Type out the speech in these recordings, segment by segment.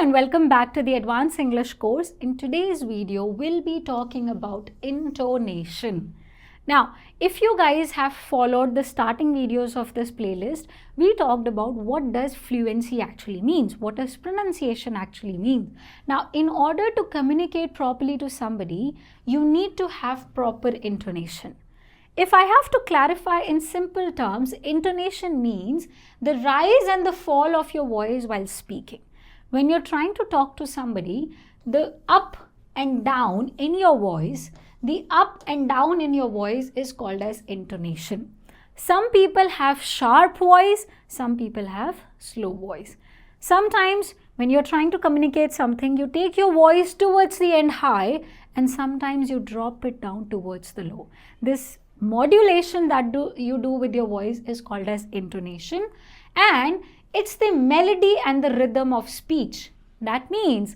and welcome back to the Advanced English course. In today's video, we'll be talking about intonation. Now, if you guys have followed the starting videos of this playlist, we talked about what does fluency actually means, what does pronunciation actually mean. Now, in order to communicate properly to somebody, you need to have proper intonation. If I have to clarify in simple terms, intonation means the rise and the fall of your voice while speaking. When you're trying to talk to somebody, the up and down in your voice, the up and down in your voice is called as intonation. Some people have sharp voice, some people have slow voice. Sometimes when you're trying to communicate something, you take your voice towards the end high and sometimes you drop it down towards the low. This modulation that you do with your voice is called as intonation, and it's the melody and the rhythm of speech. That means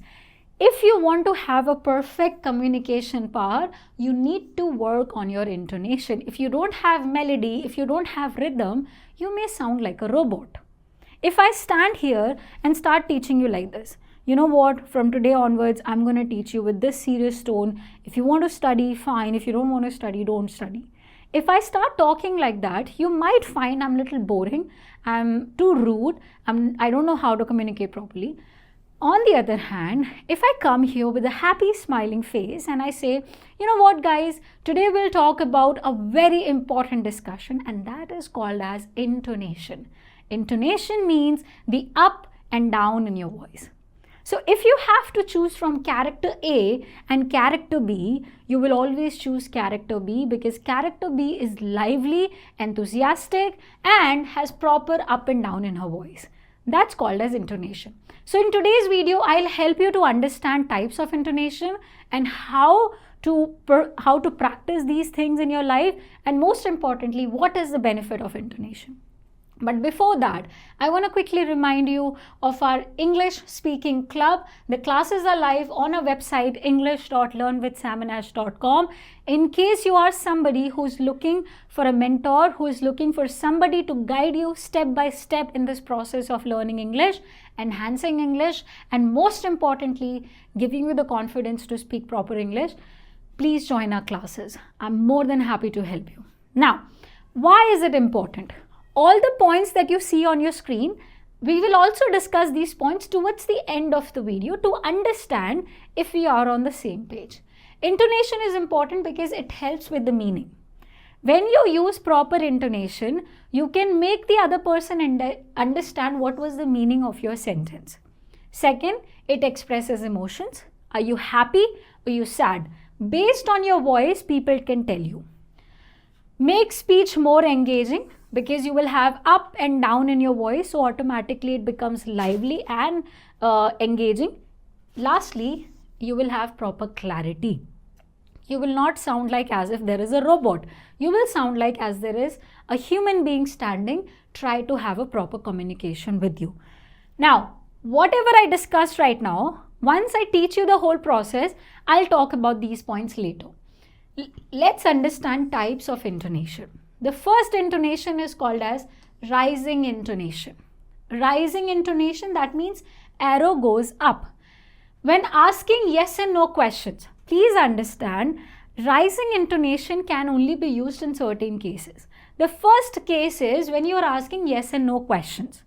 if you want to have a perfect communication power, you need to work on your intonation. If you don't have melody, if you don't have rhythm, you may sound like a robot. If I stand here and start teaching you like this, you know what, from today onwards, I'm going to teach you with this serious tone. If you want to study, fine. If you don't want to study, don't study. If I start talking like that, you might find I'm a little boring, I'm too rude, I don't know how to communicate properly. On the other hand, if I come here with a happy smiling face and I say, you know what guys, today we'll talk about a very important discussion, and that is called as intonation. Intonation means the up and down in your voice. So if you have to choose from character A and character B, you will always choose character B because character B is lively, enthusiastic, and has proper up and down in her voice. That's called as intonation. So in today's video, I'll help you to understand types of intonation and how to practice these things in your life, and most importantly, what is the benefit of intonation. But before that, I want to quickly remind you of our English speaking club. The classes are live on our website english.learnwithsamanash.com. In case you are somebody who's looking for a mentor, who is looking for somebody to guide you step by step in this process of learning English, enhancing English, and most importantly, giving you the confidence to speak proper English, please join our classes. I'm more than happy to help you. Now, why is it important? All the points that you see on your screen, we will also discuss these points towards the end of the video to understand if we are on the same page. Intonation is important because it helps with the meaning. When you use proper intonation, you can make the other person understand what was the meaning of your sentence. Second, it expresses emotions. Are you happy? Are you sad? Based on your voice, people can tell you. Make speech more engaging, because you will have up and down in your voice, so automatically it becomes lively and engaging. Lastly, you will have proper clarity. You will not sound like as if there is a robot. You will sound like as there is a human being standing. Try to have a proper communication with you. Now, whatever I discussed right now, once I teach you the whole process, I'll talk about these points later. Let's understand types of intonation. The first intonation is called as rising intonation. Rising intonation, that means arrow goes up. When asking yes and no questions, please understand, rising intonation can only be used in certain cases. The first case is when you are asking yes and no questions.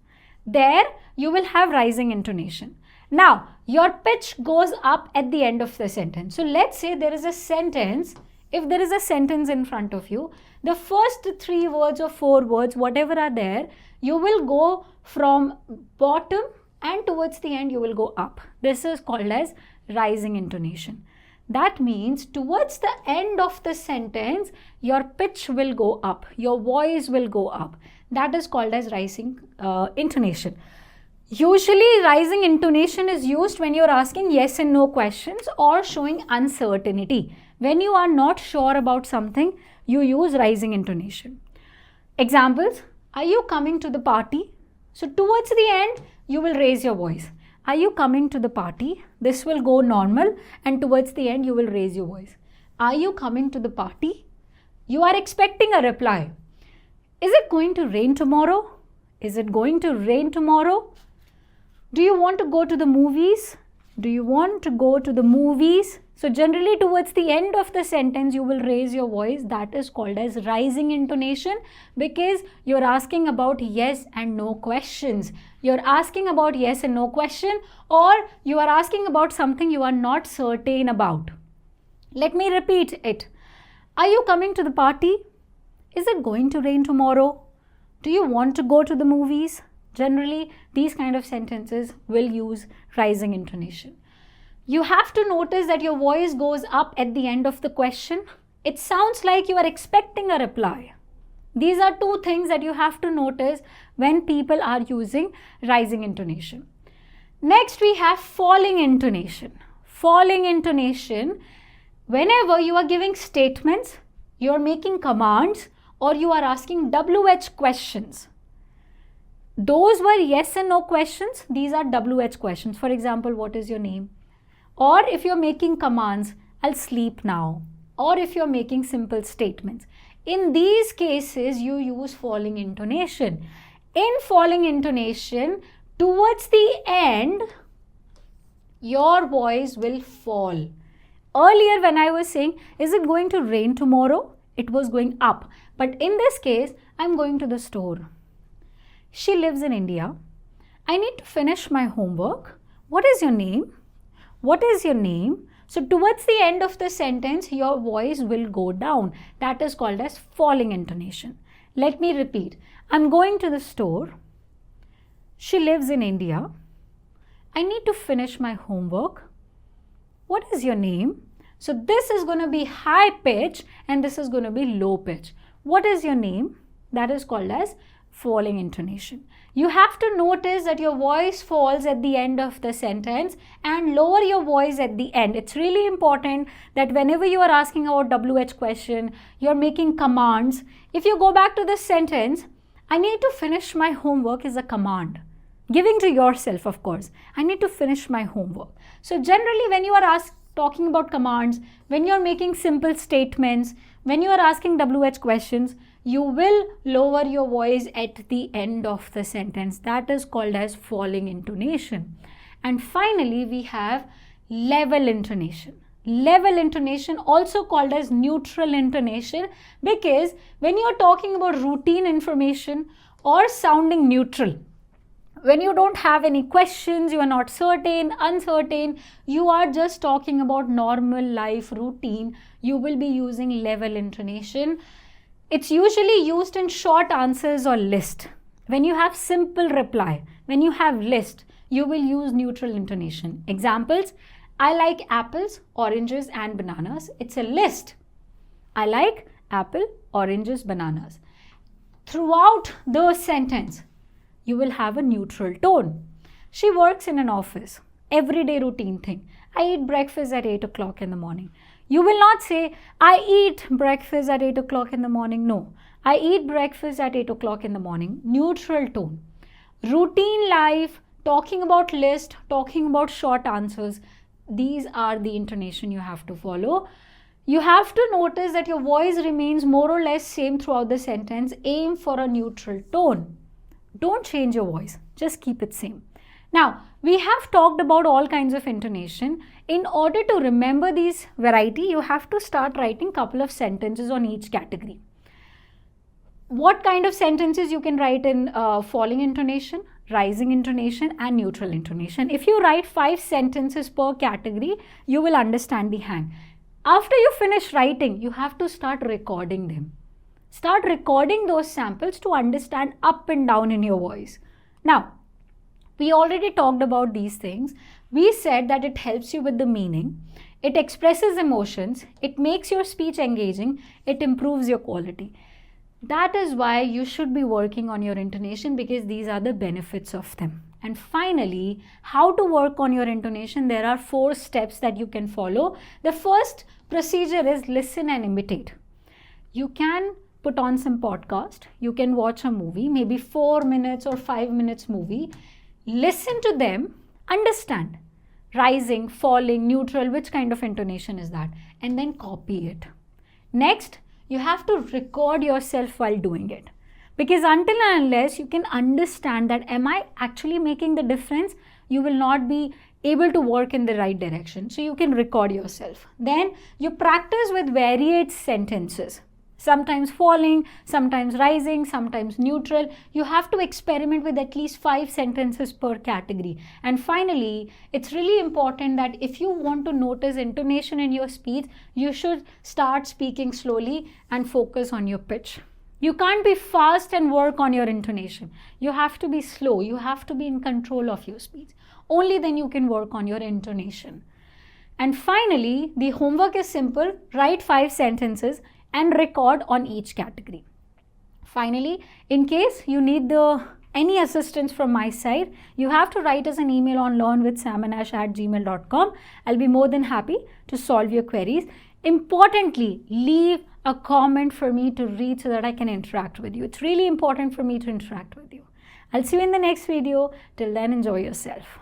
There you will have rising intonation. Now, your pitch goes up at the end of the sentence. So let's say there is a sentence. If there is a sentence in front of you, the first 3 words or 4 words, whatever are there, you will go from bottom and towards the end you will go up. This is called as rising intonation. That means towards the end of the sentence, your pitch will go up, your voice will go up. That is called as rising intonation. Usually, rising intonation is used when you're asking yes and no questions or showing uncertainty. When you are not sure about something, you use rising intonation. Examples, are you coming to the party? So towards the end, you will raise your voice. Are you coming to the party? This will go normal, and towards the end, you will raise your voice. Are you coming to the party? You are expecting a reply. Is it going to rain tomorrow? Is it going to rain tomorrow? Do you want to go to the movies? Do you want to go to the movies? So generally towards the end of the sentence, you will raise your voice. That is called as rising intonation, because you're asking about yes and no questions. You're asking about yes and no question, or you are asking about something you are not certain about. Let me repeat it. Are you coming to the party? Is it going to rain tomorrow? Do you want to go to the movies? Generally, these kind of sentences will use rising intonation. You have to notice that your voice goes up at the end of the question. It sounds like you are expecting a reply. These are two things that you have to notice when people are using rising intonation. Next, we have falling intonation. Falling intonation, whenever you are giving statements, you are making commands, or you are asking WH questions. Those were yes and no questions. These are WH questions. For example, what is your name? Or if you're making commands, I'll sleep now. Or if you're making simple statements. In these cases, you use falling intonation. In falling intonation, towards the end, your voice will fall. Earlier when I was saying, is it going to rain tomorrow? It was going up. But in this case, I'm going to the store. She lives in India. I need to finish my homework. What is your name? What is your name? So towards the end of the sentence, your voice will go down. That is called as falling intonation. Let me repeat. I'm going to the store. She lives in India. I need to finish my homework. What is your name? So this is going to be high pitch and this is going to be low pitch. What is your name? That is called as falling intonation. You have to notice that your voice falls at the end of the sentence and lower your voice at the end. It's really important that whenever you are asking about WH question, you're making commands. If you go back to this sentence, I need to finish my homework is a command. Giving to yourself, of course. I need to finish my homework. So generally when you are talking about commands, when you're making simple statements, when you are asking WH questions, you will lower your voice at the end of the sentence. That is called as falling intonation. And finally, we have level intonation. Level intonation, also called as neutral intonation, because when you are talking about routine information or sounding neutral, when you don't have any questions, you are not certain, uncertain, you are just talking about normal life routine, you will be using level intonation. It's usually used in short answers or list. When you have simple reply, when you have list, you will use neutral intonation. Examples, I like apples, oranges and bananas. It's a list. I like apple, oranges, bananas. Throughout the sentence, you will have a neutral tone. She works in an office. Everyday routine thing. I eat breakfast at 8 o'clock in the morning. You will not say, I eat breakfast at 8 o'clock in the morning. No, I eat breakfast at 8 o'clock in the morning. Neutral tone. Routine life, talking about list, talking about short answers. These are the intonation you have to follow. You have to notice that your voice remains more or less same throughout the sentence. Aim for a neutral tone. Don't change your voice. Just keep it same. Now, we have talked about all kinds of intonation. In order to remember these variety, you have to start writing couple of sentences on each category. What kind of sentences you can write in falling intonation, rising intonation and neutral intonation? If you write 5 sentences per category, you will understand the hang. After you finish writing, you have to start recording them. Start recording those samples to understand up and down in your voice. Now, we already talked about these things. We said that it helps you with the meaning. It expresses emotions. It makes your speech engaging. It improves your quality. That is why you should be working on your intonation, because these are the benefits of them. And finally, how to work on your intonation? There are 4 steps that you can follow. The first procedure is listen and imitate. You can put on some podcast. You can watch a movie, maybe 4 minutes or 5 minutes movie. Listen to them, understand. Rising, falling, neutral, which kind of intonation is that? And then copy it. Next, you have to record yourself while doing it. Because until and unless you can understand that am I actually making the difference, you will not be able to work in the right direction. So you can record yourself. Then you practice with varied sentences. Sometimes falling, sometimes rising, sometimes neutral. You have to experiment with at least 5 sentences per category. And finally, it's really important that if you want to notice intonation in your speech, you should start speaking slowly and focus on your pitch. You can't be fast and work on your intonation. You have to be slow. You have to be in control of your speech. Only then you can work on your intonation. And finally, the homework is simple. Write 5 sentences and record on each category. Finally, in case you need any assistance from my side, you have to write us an email on learnwithsamanash@gmail.com. I'll be more than happy to solve your queries. Importantly, leave a comment for me to read so that I can interact with you. It's really important for me to interact with you. I'll see you in the next video. Till then, enjoy yourself.